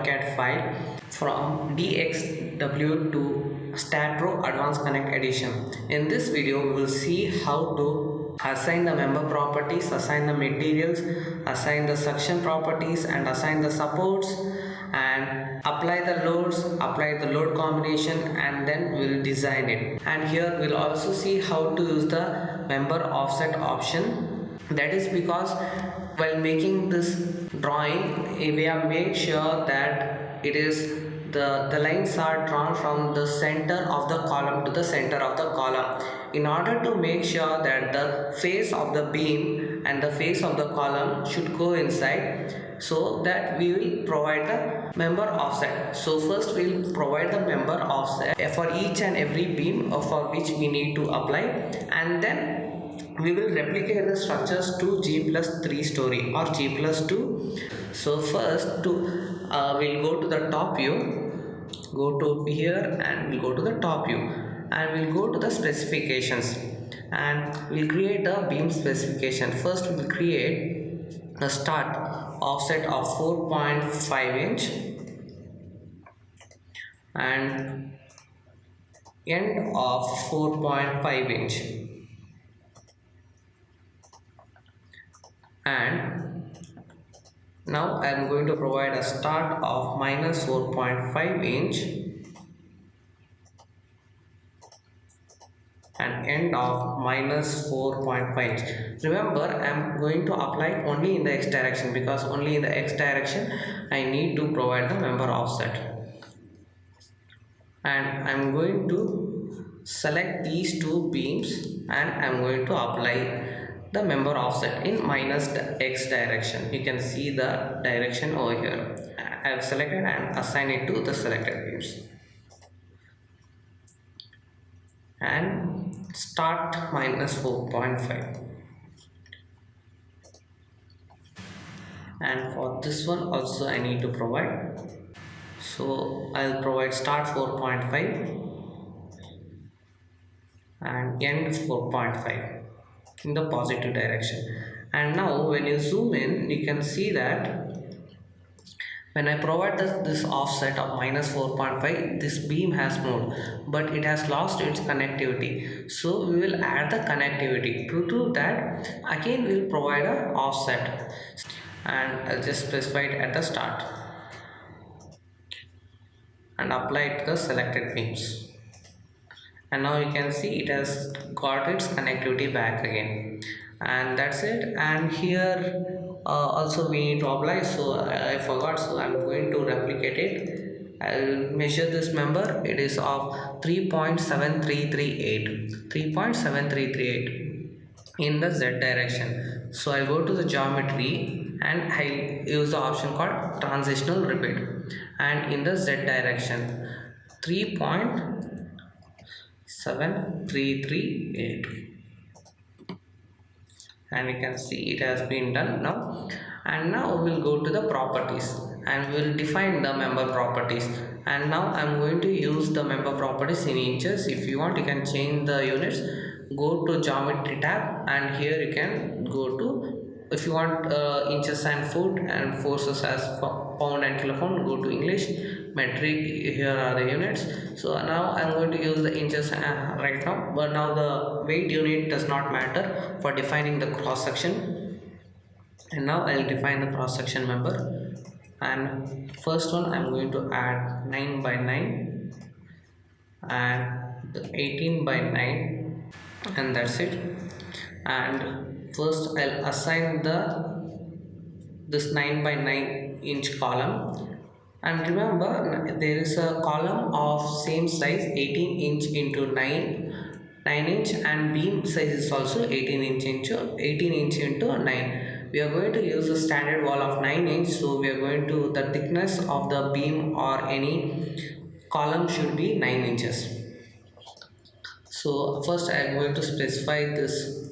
AutoCAD file from DXW to STAAD Advanced Connect Edition. In this video, we will see how to assign the member properties, assign the materials, assign the suction properties, and assign the supports, and apply the loads, apply the load combination, and then we'll design it. And here we'll also see how to use the member offset option. That is because while making this drawing, we have made sure that it is the lines are drawn from the center of the column to the center of the column, in order to make sure that the face of the beam and the face of the column should coincide, so that we will provide the member offset. So first we will provide the member offset for each and every beam for which we need to apply, and then we will replicate the structures to G+3 story or G+2. So first we'll go to the top view, go to here, and we'll go to the top view, and we'll go to the specifications, and we'll create a beam specification. First we will create a start offset of 4.5 inch and end of 4.5 inch, and now I am going to provide a start of minus 4.5 inch and end of minus 4.5 inch. Remember, I am going to apply only in the x direction, because only in the x direction I need to provide the member offset. And I am going to select these two beams, and I am going to apply the member offset in minus the x direction. You can see the direction over here. I have selected and assigned it to the selected beams, and start minus 4.5. And for this one also I need to provide, so I'll provide start 4.5 and end 4.5 in the positive direction. And now when you zoom in, you can see that when I provide this offset of minus 4.5, this beam has moved, but it has lost its connectivity. So we will add the connectivity. To that, again we will provide a offset, and I'll just specify it at the start and apply it to the selected beams. And now you can see it has got its connectivity back again, and that's it. And here also we need to apply, so I forgot, so I'm going to replicate it. I'll measure this member. It is of 3.7338 in the Z direction. So I'll go to the geometry and I'll use the option called transitional repeat, and in the Z direction 3.7338, and you can see it has been done now. And now we'll go to the properties and we'll define the member properties. And now I'm going to use the member properties in inches. If you want, you can change the units. Go to geometry tab, and here you can go to, if you want inches and foot, and forces as pound and kilopound, go to English. Metric, here are the units. So now I'm going to use the inches right now, but now the weight unit does not matter for defining the cross section. And now I'll define the cross section member, and first one I'm going to add 9 by 9 and 18 by 9, and that's it. And first I'll assign this 9 by 9 inch column. And remember, there is a column of same size 18 inch into 9 inch, and beam size is also 18 inch into 9. We are going to use a standard wall of 9 inch, so we are going to, the thickness of the beam or any column should be 9 inches. So first I am going to specify this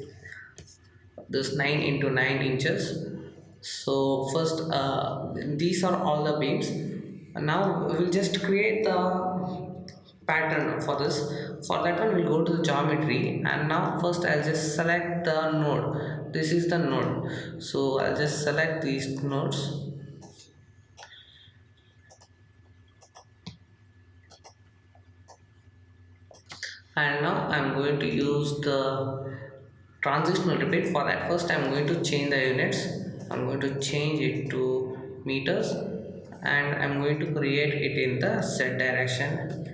9 into 9 inches. So first these are all the beams. Now we will just create the pattern for this. For that one we'll go to the geometry, and now first I'll just select the node. This is the node, so I'll just select these nodes And now I'm going to use the transitional repeat. For that, first I'm going to change the units. I'm going to change it to meters, and I'm going to create it in the Z direction.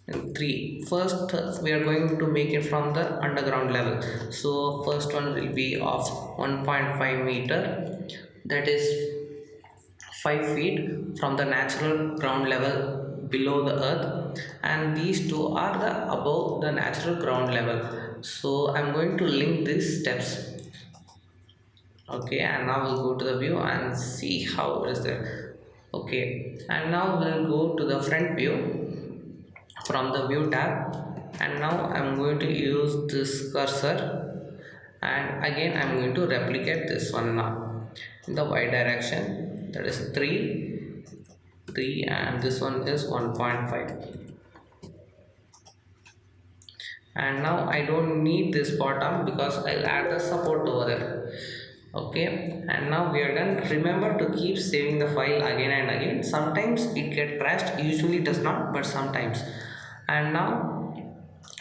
And 3 first, we are going to make it from the underground level. So first one will be of 1.5 meter, that is 5 feet from the natural ground level below the earth, and these two are the above the natural ground level. So I'm going to link these steps. Okay, and now we'll go to the view and see how it is there. Okay, and now we'll go to the front view from the view tab, and now I'm going to use this cursor, and again I'm going to replicate this one now in the y direction, that is 3, and this one is 1.5. And now I don't need this bottom because I'll add the support over there. Okay, and now we are done. Remember to keep saving the file again and again. Sometimes it get crashed, usually does not, but sometimes. And now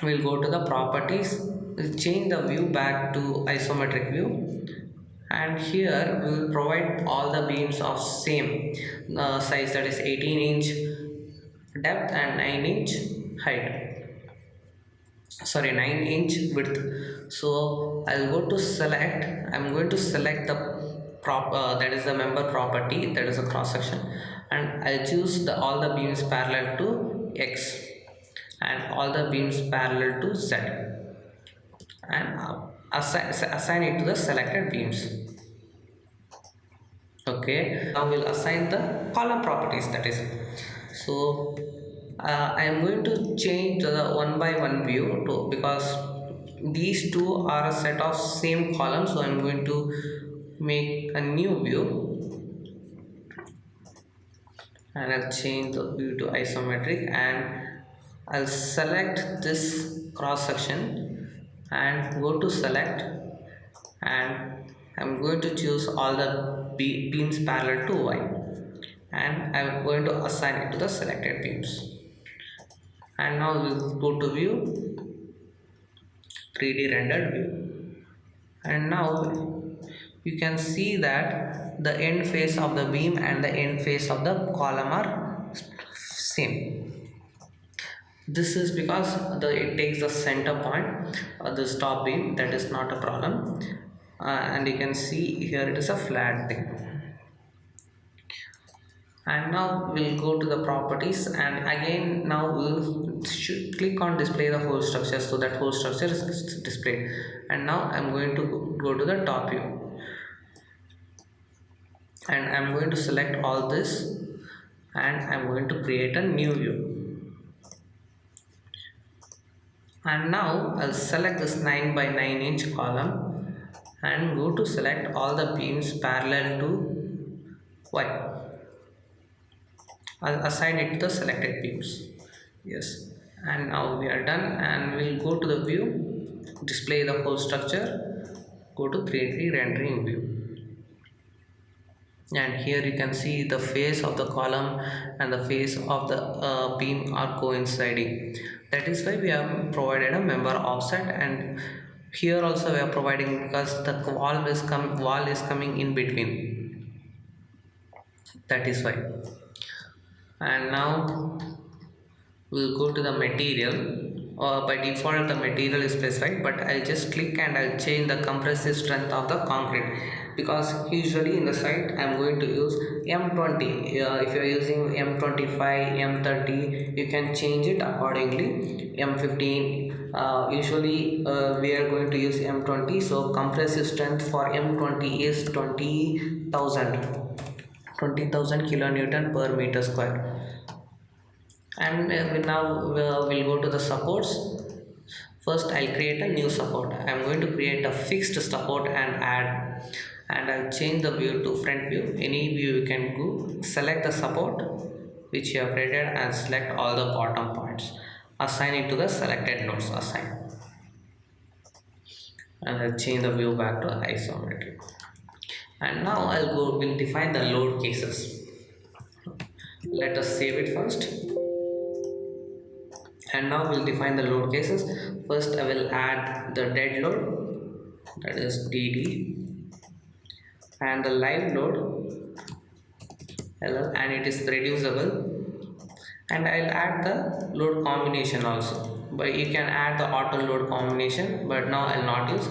we'll go to the properties. We'll change the view back to isometric view, and here we will provide all the beams of same size, that is 18-inch depth and 9-inch height, sorry, 9-inch width. So I'll go to select. I'm going to select the that is the member property, that is a cross section, and I'll choose the all the beams parallel to X and all the beams parallel to Z, and assign it to the selected beams. Okay, now we'll assign the column properties, that is. So I am going to change the one by one view to, because these two are a set of same columns, so I'm going to make a new view, and I'll change the view to isometric, and I'll select this cross section and go to select, and I'm going to choose all the beams parallel to Y, and I'm going to assign it to the selected beams. And now we'll go to view, 3D rendered view, and now you can see that the end face of the beam and the end face of the column are same. This is because it takes the center point of this top beam, that is not a problem, and you can see here it is a flat thing. And now we'll go to the properties, and again now we'll click on display the whole structure, so that whole structure is displayed. And now I'm going to go to the top view, and I'm going to select all this, and I'm going to create a new view. And now I'll select this 9 by 9 inch column and go to select all the beams parallel to Y. I'll assign it to the selected beams. Yes, and now we are done, and we'll go to the view, display the whole structure, go to 3D rendering view, and here you can see the face of the column and the face of the beam are coinciding. That is why we have provided a member offset, and here also we are providing because the wall is coming in between. That is why. And now we'll go to the material. By default the material is specified, but I'll just click and I'll change the compressive strength of the concrete, because usually in the site I'm going to use M20. If you're using M25, M30, you can change it accordingly. M15, usually we are going to use M20, so compressive strength for M20 is 20,000 kilonewton per meter square. And now we'll go to the supports. First I'll create a new support. I'm going to create a fixed support and add, and I'll change the view to front view. Any view you can go, select the support which you have created and select all the bottom points, assign it to the selected nodes, assign, and I'll change the view back to isometric. And now we'll define the load cases. Let us save it first. And now we'll define the load cases. First I will add the dead load, that is DD, and the live load LL, and it is reducible. And I'll add the load combination also, but you can add the auto load combination, but now I'll not use.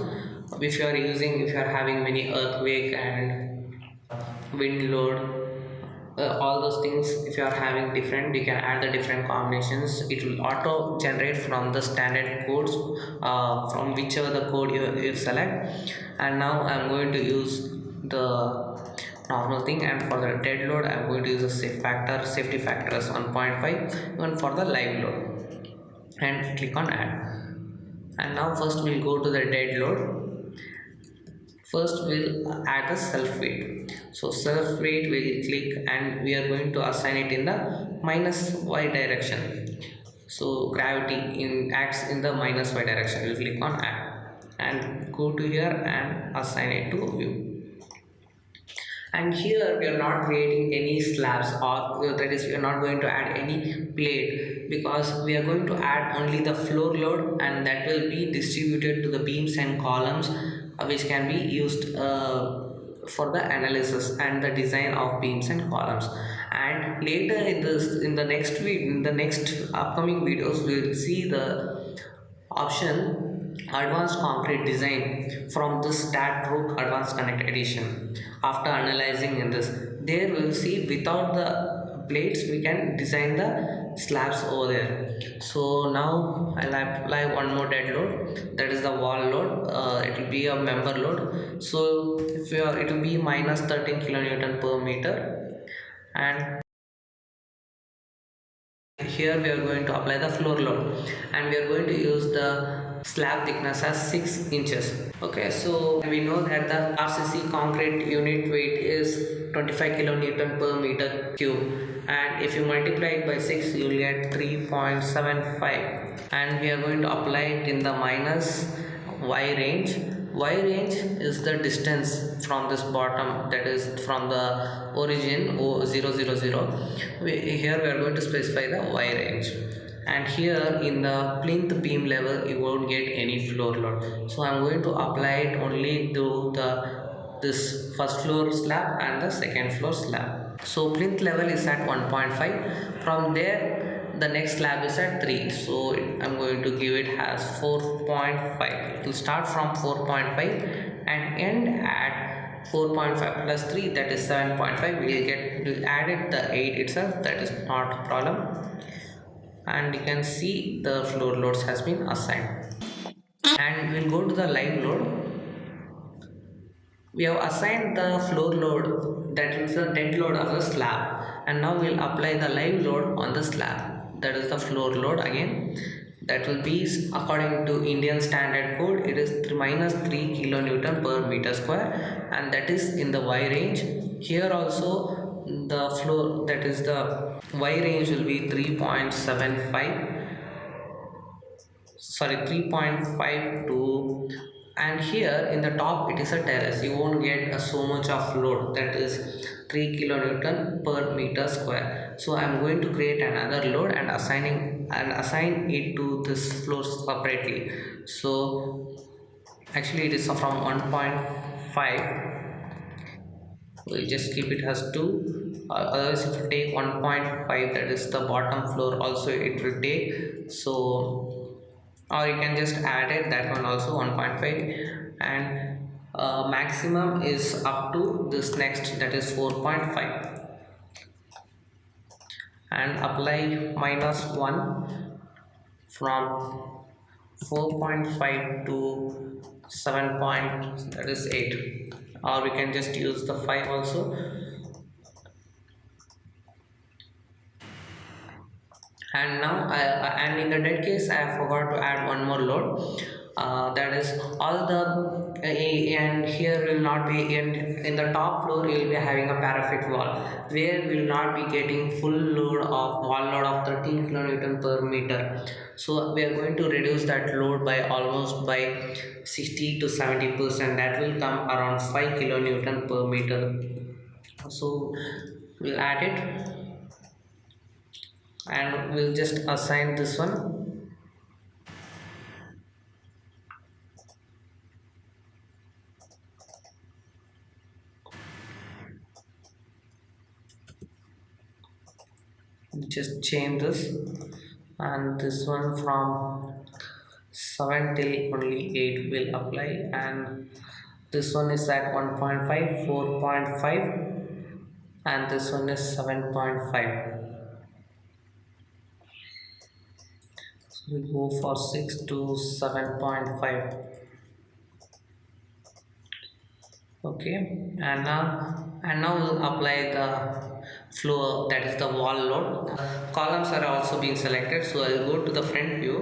If you are having many earthquake and wind load, all those things, if you are having different, you can add the different combinations. It will auto generate from the standard codes, from whichever the code you select. And now I'm going to use the normal thing, and for the dead load I'm going to use a safety factor as 1.5, even for the live load, and click on add. And now first we'll go to the dead load. First we'll add a self weight. So self weight we'll click, and we are going to assign it in the minus y direction. So gravity acts in the minus y direction. We'll click on add and go to here and assign it to view. And here we are not creating any slabs, or that is, we are not going to add any plate, because we are going to add only the floor load, and that will be distributed to the beams and columns, which can be used for the analysis and the design of beams and columns. And later in the next upcoming videos, we will see the option advanced concrete design from this STAAD advanced connect edition. After analyzing in this, there we'll see without the plates we can design the slabs over there. So now I'll apply one more dead load, that is the wall load. It will be a member load. So if you are, it will be minus 13 kilonewton per meter. And here we are going to apply the floor load, and we are going to use the slab thickness as 6 inches. Okay, so we know that the RCC concrete unit weight is 25 kilonewton per meter cube, and if you multiply it by 6 you will get 3.75, and we are going to apply it in the minus y range. Y range is the distance from this bottom, that is from the origin 000. Here we are going to specify the y range, and here in the plinth beam level you won't get any floor load. So I'm going to apply it only to this first floor slab and the second floor slab. So plinth level is at 1.5. From there the next slab is at 3, so I'm going to give it as 4.5. It will start from 4.5 and end at 4.5 plus 3, that is 7.5. We'll add it the 8 itself, that is not a problem. And you can see the floor loads has been assigned. And we'll go to the live load. We have assigned the floor load, that is the dead load of the slab, and now we'll apply the live load on the slab, that is the floor load again. That will be according to Indian standard code, it is minus 3 kilonewton per meter square, and that is in the y range. Here also the floor, that is the y range will be 3.52, and here in the top it is a terrace. You won't get so much of load, that is 3 kilonewton per meter square. So I'm going to create another load and assign it to this floor separately. So actually it is from 1.5. We'll just keep it as 2, otherwise it will take 1.5, that is the bottom floor also it will take. So, or you can just add it, that one also 1.5, and maximum is up to this next, that is 4.5, and apply minus 1 from 4.5 to 7 that is 8, or we can just use the 5 also. And now and in the dead case I forgot to add one more load, that is all the and here will not be in the top floor. You will be having a parapet wall where we will not be getting full load of wall load of 13 kilonewton per meter. So we are going to reduce that load by almost by 60 to 70%. That will come around 5 kilonewton per meter. So we'll add it, and we'll just assign this one just change this, and this one from 7 till only 8 will apply, and this one is at 1.5, 4.5, and this one is 7.5. So we go for 6 to 7.5. Okay, and now we'll apply the floor, that is the wall load. Columns are also being selected, so I'll go to the front view,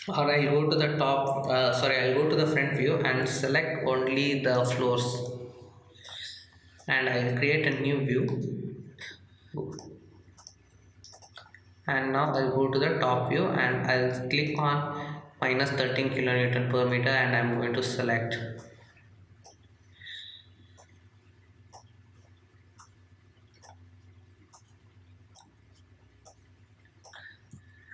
or I'll go to the I'll go to the front view and select only the floors, and I'll create a new view, and now I'll go to the top view and I'll click on minus 13 kilonewton per meter, and I'm going to select.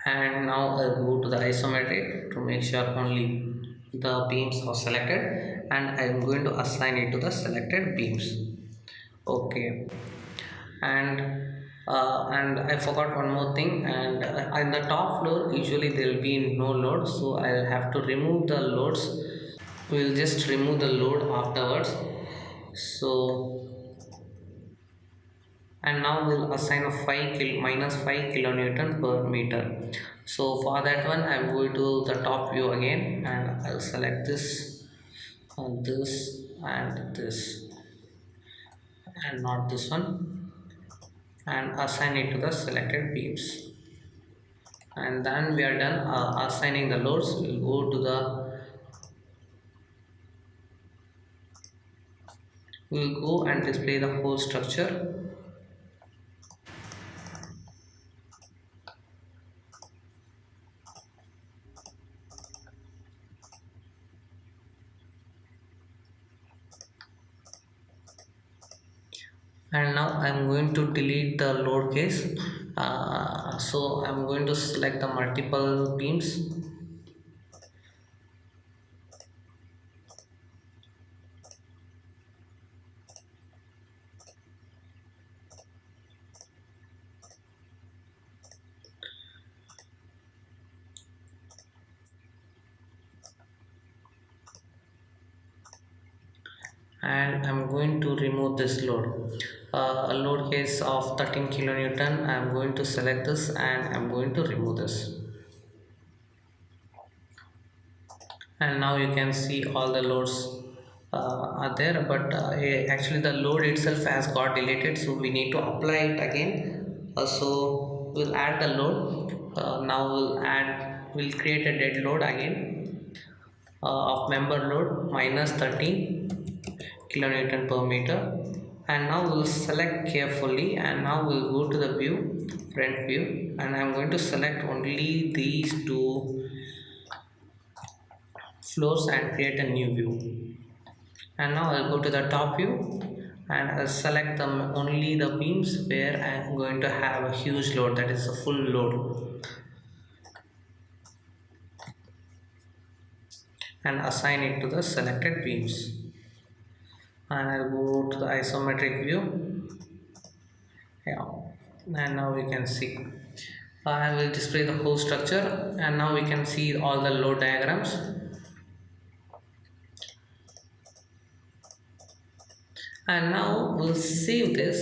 And now I'll go to the isometric to make sure only the beams are selected, and I'm going to assign it to the selected beams. Okay, and I forgot one more thing, and in the top floor usually there will be no load, so I'll have to remove the loads. We'll just remove the load afterwards. So, and now we'll assign a minus 5 kilonewton per meter. So for that one I'm going to the top view again, and I'll select this and this and this, and not this one, and assign it to the selected beams. And then we are done assigning the loads. We'll go to we'll go and display the whole structure. And now I'm going to delete the load case, so I'm going to select the multiple beams, and I'm going to remove this load, a load case of 13 kilonewton. I'm going to select this and I'm going to remove this, and now you can see all the loads are there, but actually the load itself has got deleted, so we need to apply it again. So we'll add the load. Now we'll create a dead load again of member load minus 13 kilonewton per meter, and now we'll select carefully, and now we'll go to the front view, and I'm going to select only these two floors and create a new view. And now I'll go to the top view and I'll select only the beams where I'm going to have a huge load, that is a full load, and assign it to the selected beams. And I'll go to the isometric view. Yeah, and now we can see I will display the whole structure, and now we can see all the load diagrams. And now we'll save this,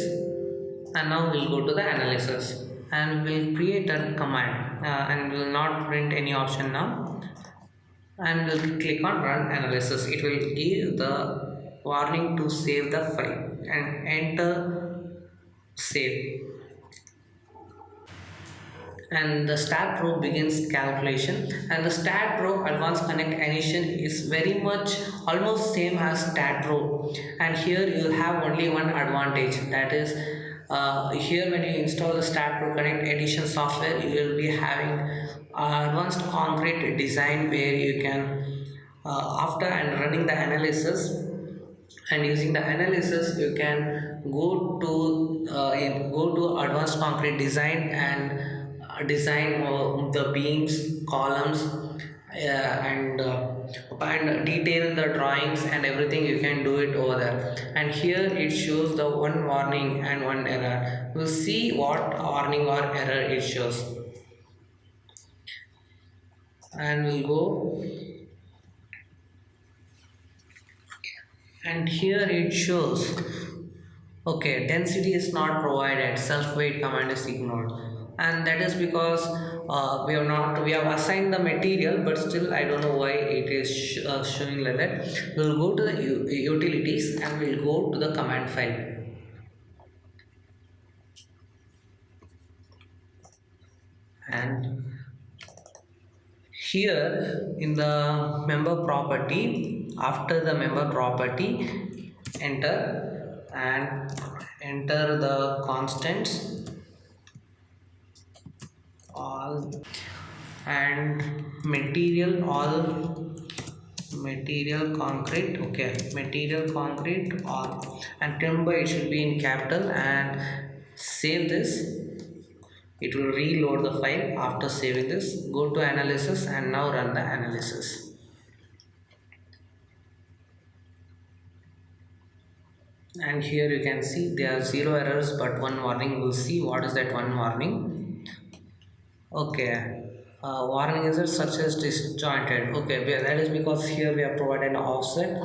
and now we'll go to the analysis and we'll create a command, and we'll not print any option now, and we'll click on run analysis. It will give the warning to save the file and enter save, and the STAAD Pro begins calculation. And the STAAD Pro Advanced Connect Edition is very much almost same as STAAD Pro, and here you will have only one advantage, that is here when you install the STAAD Pro Connect Edition software, you will be having advanced concrete design, where you can after and running the analysis and using the analysis, you can go to advanced concrete design and design the beams, columns, and detail the drawings and everything. You can do it over there. And here it shows the one warning and one error. We'll see what warning or error it shows, and we'll go. And here it shows, okay, density is not provided, self weight command is ignored, and that is because we have assigned the material, but still I don't know why it is showing like that. We'll go to the utilities and we'll go to the command file. And here in the member property, after the member property, enter the constants all, and material concrete, okay, material concrete all, and remember it should be in capital, and save this. It will reload the file. After saving this, go to analysis and now run the analysis. And here you can see there are 0 errors but one warning. We'll see what is that one warning. Okay, warning is such as disjointed. Okay, that is because here we have provided an offset.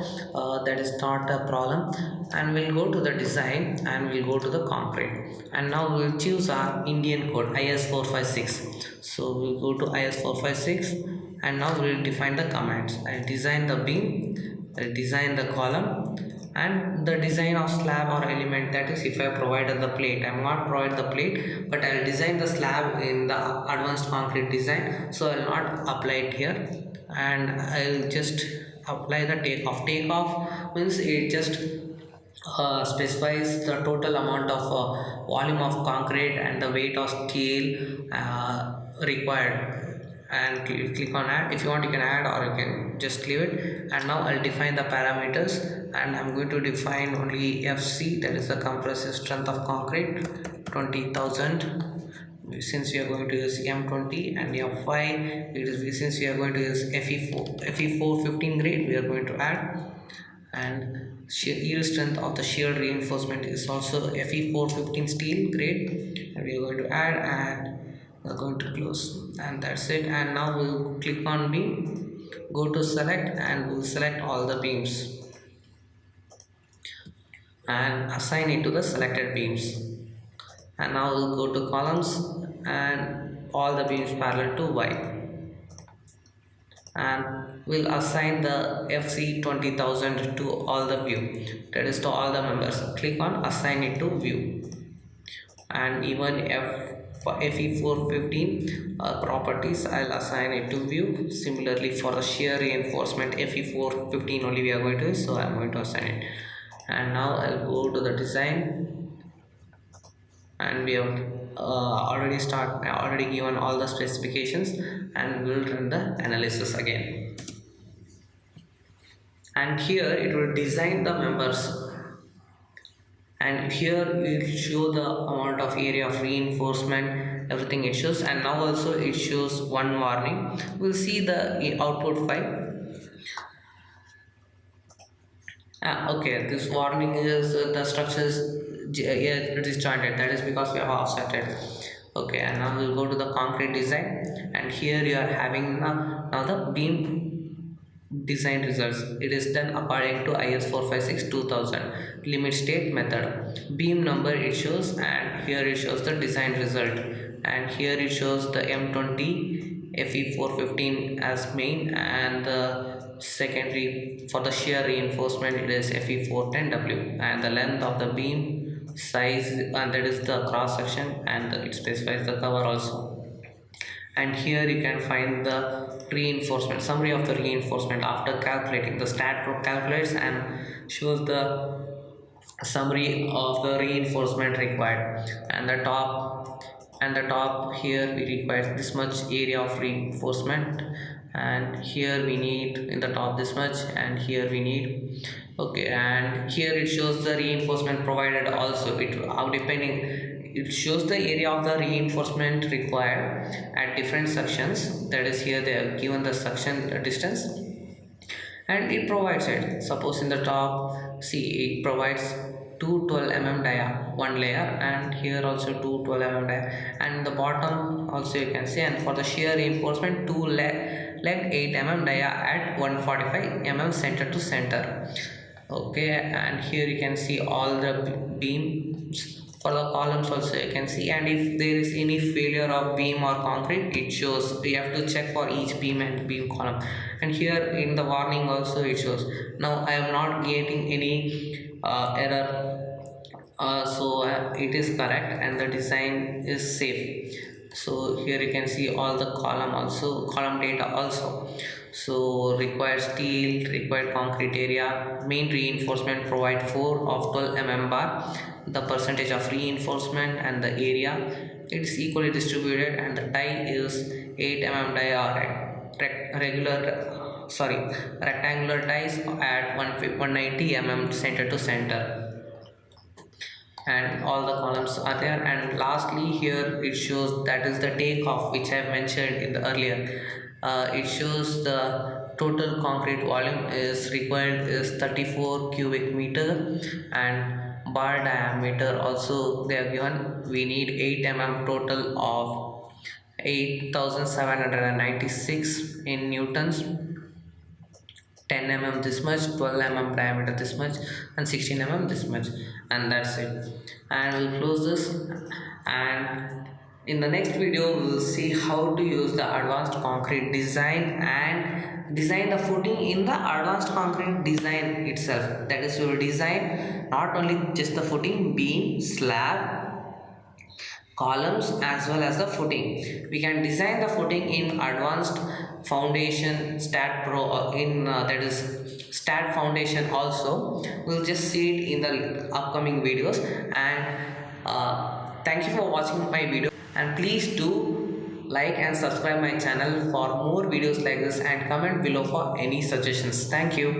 That is not a problem. And we'll go to the design and we'll go to the concrete, and now we'll choose our Indian code IS456. So we'll go to IS456 and now we'll define the commands. I'll design the beam, I'll design the column, and the design of slab or element. That is if I provided the plate. I am not provide the plate, but I will design the slab in the advanced concrete design, so I will not apply it here, and I will just apply the takeoff means it just specifies the total amount of volume of concrete and the weight of steel required, and click on add. If you want you can add, or you can just leave it. And now I'll define the parameters, and I'm going to define only FC, that is the compressive strength of concrete, 20,000. Since we are going to use M20, and F5 it is, since we are going to use FE4 15 grade, we are going to add. And yield strength of the shear reinforcement is also FE4 15 steel grade, and we are going to add, and we are going to close, and that's it. And now we'll click on beam, go to select, and we'll select all the beams and assign it to the selected beams. And now we'll go to columns and all the beams parallel to Y, and we'll assign the FC 20,000 to all the view, that is to all the members. Click on assign it to view, and even FE415 properties, I'll assign it to view. Similarly for the shear reinforcement, FE415 only we are going to use, so I'm going to assign it. And now I'll go to the design, and we have already given all the specifications, and we'll run the analysis again. And here it will design the members, and here it will show the amount of area of reinforcement, everything it shows. And now also it shows one warning. We'll see the output file. Okay, this warning is the structure is disjointed, that is because we have offsetted. Okay, and now we'll go to the concrete design, and here you are having now the beam design results. It is done according to IS456 2000 limit state method. Beam number it shows, and here it shows the design result, and here it shows the M20 FE415 as main, and the secondary for the shear reinforcement it is FE410W, and the length of the beam size, and that is the cross section, and it specifies the cover also. And here you can find the reinforcement, summary of the reinforcement after calculating. The STAAD calculates and shows the summary of the reinforcement required, and the top here we require this much area of reinforcement, and here we need in the top this much, and here we need. Okay, and here it shows the reinforcement provided also. It how depending it shows the area of the reinforcement required at different sections. That is, here they have given the section distance, and it provides it. Suppose in the top, see, it provides two 12 mm dia, one layer, and here also two 12 mm dia, and the bottom also you can see. And for the shear reinforcement, two leg 8 mm dia at 145 mm center to center. Okay, and here you can see all the beams. For the columns also you can see, and if there is any failure of beam or concrete, it shows. We have to check for each beam and beam column, and here in the warning also it shows. Now I am not getting any error, so it is correct and the design is safe. So here you can see all the column data also. So required steel, required concrete area, main reinforcement provide 4 of 12 mm bar, the percentage of reinforcement and the area, it is equally distributed, and the die is 8 mm die or rectangular dies at 190 mm center to center, and all the columns are there. And lastly, here it shows, that is the takeoff which I have mentioned in the earlier. It shows the total concrete volume is required is 34 cubic meter, and bar diameter also they have given. We need 8 mm total of 8796 in newtons, 10 mm this much, 12 mm diameter this much, and 16 mm this much, and that's it. And we'll close this, and in the next video we will see how to use the advanced concrete design and design the footing in the advanced concrete design itself. That is, we will design not only just the footing, beam, slab, columns, as well as the footing. We can design the footing in advanced foundation, STAAD Pro, or in that is STAAD foundation also. We'll just see it in the upcoming videos. And thank you for watching my video, and please do like and subscribe my channel for more videos like this, and comment below for any suggestions. Thank you.